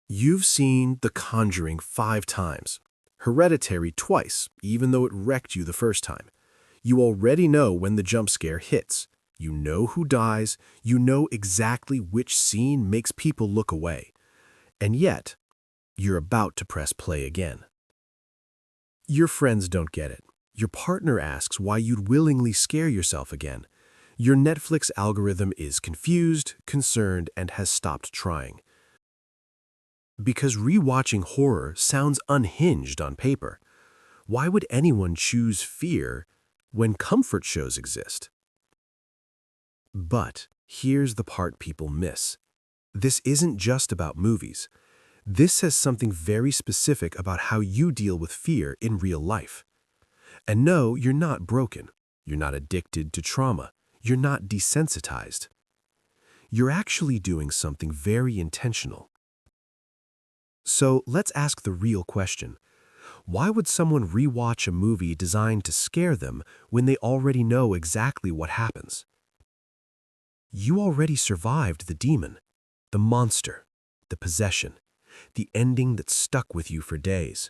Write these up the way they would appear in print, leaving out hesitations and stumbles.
You've seen The Conjuring 5 times, Hereditary twice, even though it wrecked you the first time. You already know when the jump scare hits. You know who dies. You know exactly which scene makes people look away. And yet, you're about to press play again. Your friends don't get it. Your partner asks why you'd willingly scare yourself again. Your Netflix algorithm is confused, concerned, and has stopped trying. Because rewatching horror sounds unhinged on paper. Why would anyone choose fear when comfort shows exist? But here's the part people miss. This isn't just about movies. This says something very specific about how you deal with fear in real life. And no, you're not broken. You're not addicted to trauma. You're not desensitized. You're actually doing something very intentional. So let's ask the real question. Why would someone rewatch a movie designed to scare them when they already know exactly what happens? You already survived the demon, the monster, the possession, the ending that stuck with you for days.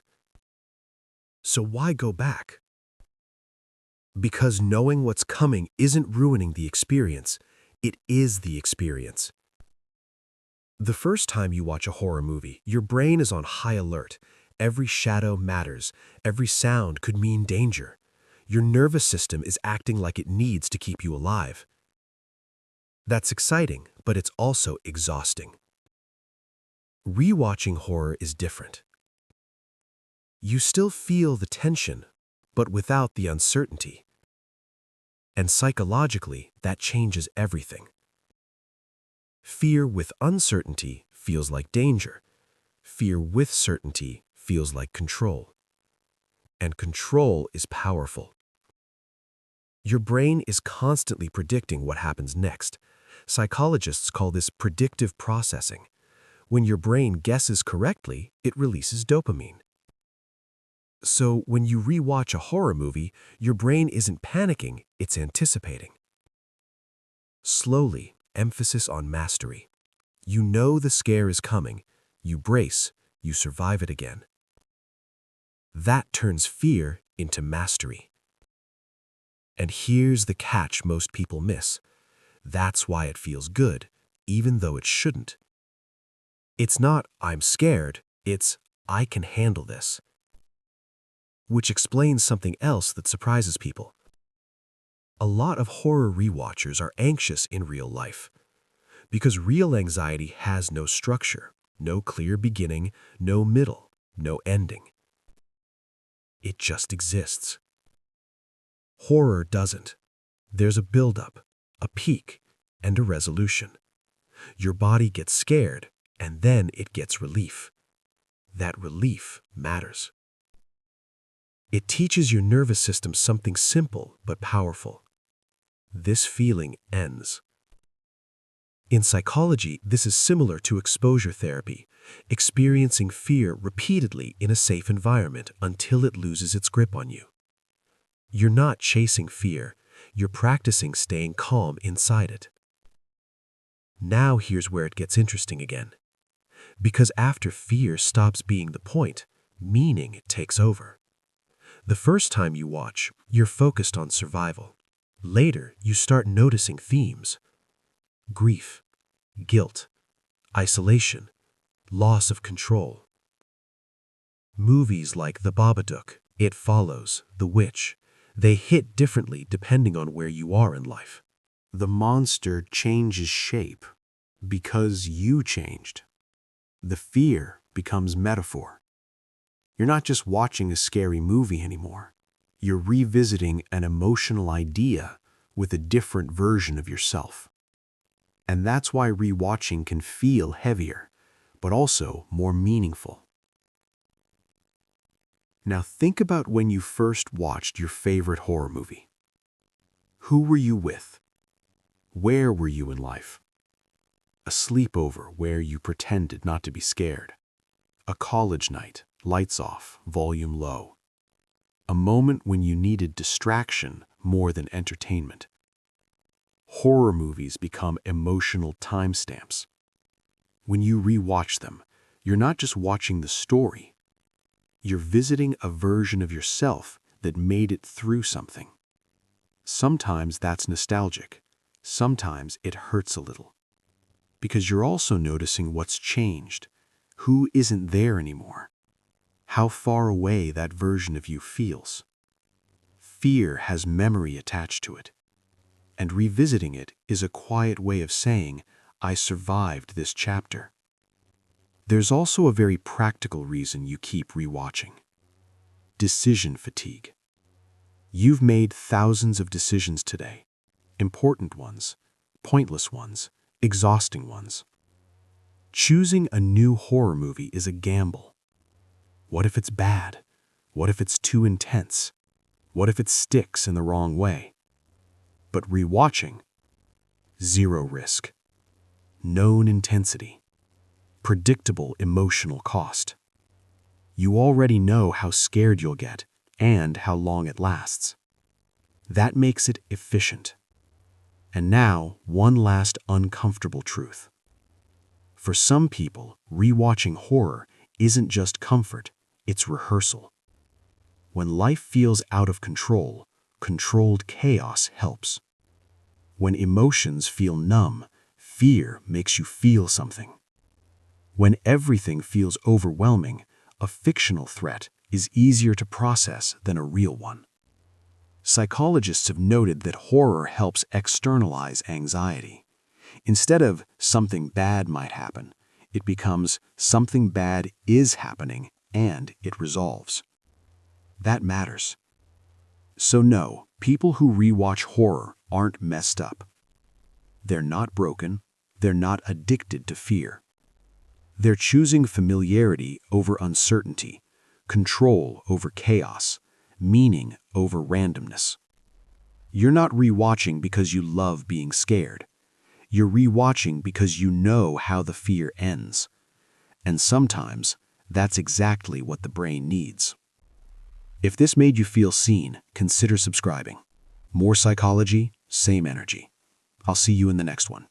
So why go back? Because knowing what's coming isn't ruining the experience. It is the experience. The first time you watch a horror movie, your brain is on high alert. Every shadow matters. Every sound could mean danger. Your nervous system is acting like it needs to keep you alive. That's exciting, but it's also exhausting. Rewatching horror is different. You still feel the tension, but without the uncertainty. And psychologically, that changes everything. Fear with uncertainty feels like danger. Fear with certainty feels like control. And control is powerful. Your brain is constantly predicting what happens next. Psychologists call this predictive processing. When your brain guesses correctly, it releases dopamine. So when you rewatch a horror movie, your brain isn't panicking, it's anticipating. Slowly, emphasis on mastery. You know the scare is coming. You brace, you survive it again. That turns fear into mastery. And here's the catch most people miss. That's why it feels good, even though it shouldn't. It's not, I'm scared, it's, I can handle this. Which explains something else that surprises people. A lot of horror rewatchers are anxious in real life. Because real anxiety has no structure, no clear beginning, no middle, no ending. It just exists. Horror doesn't. There's a buildup, a peak, and a resolution. Your body gets scared, and then it gets relief. That relief matters. It teaches your nervous system something simple but powerful. This feeling ends. In psychology, this is similar to exposure therapy, experiencing fear repeatedly in a safe environment until it loses its grip on you. You're not chasing fear, you're practicing staying calm inside it. Now here's where it gets interesting again. Because after fear stops being the point, meaning takes over. The first time you watch, you're focused on survival. Later, you start noticing themes. Grief, guilt, isolation, loss of control. Movies like The Babadook, It Follows, The Witch, they hit differently depending on where you are in life. The monster changes shape because you changed. The fear becomes metaphor. You're not just watching a scary movie anymore. You're revisiting an emotional idea with a different version of yourself. And that's why rewatching can feel heavier, but also more meaningful. Now think about when you first watched your favorite horror movie. Who were you with? Where were you in life? A sleepover where you pretended not to be scared. A college night, lights off, volume low. A moment when you needed distraction more than entertainment. Horror movies become emotional timestamps. When you rewatch them, You're not just watching the story. You're visiting a version of yourself that made it through something. Sometimes that's nostalgic. Sometimes it hurts a little. Because you're also noticing what's changed, who isn't there anymore, how far away that version of you feels. Fear has memory attached to it. And revisiting it is a quiet way of saying, I survived this chapter. There's also a very practical reason you keep rewatching. Decision fatigue. You've made thousands of decisions today. Important ones, pointless ones, exhausting ones. Choosing a new horror movie is a gamble. What if it's bad? What if it's too intense? What if it sticks in the wrong way? But rewatching, zero risk. Known intensity. Predictable emotional cost. You already know how scared you'll get and how long it lasts. That makes it efficient. And now, one last uncomfortable truth. For some people, rewatching horror isn't just comfort, it's rehearsal. When life feels out of control, controlled chaos helps. When emotions feel numb, fear makes you feel something. When everything feels overwhelming, a fictional threat is easier to process than a real one. Psychologists have noted that horror helps externalize anxiety. Instead of something bad might happen, it becomes something bad is happening and it resolves. That matters. So no, people who rewatch horror aren't messed up. They're not broken. They're not addicted to fear. They're choosing familiarity over uncertainty, control over chaos, meaning over randomness. You're not rewatching because you love being scared. You're rewatching because you know how the fear ends. And sometimes, that's exactly what the brain needs. If this made you feel seen, consider subscribing. More psychology, same energy. I'll see you in the next one.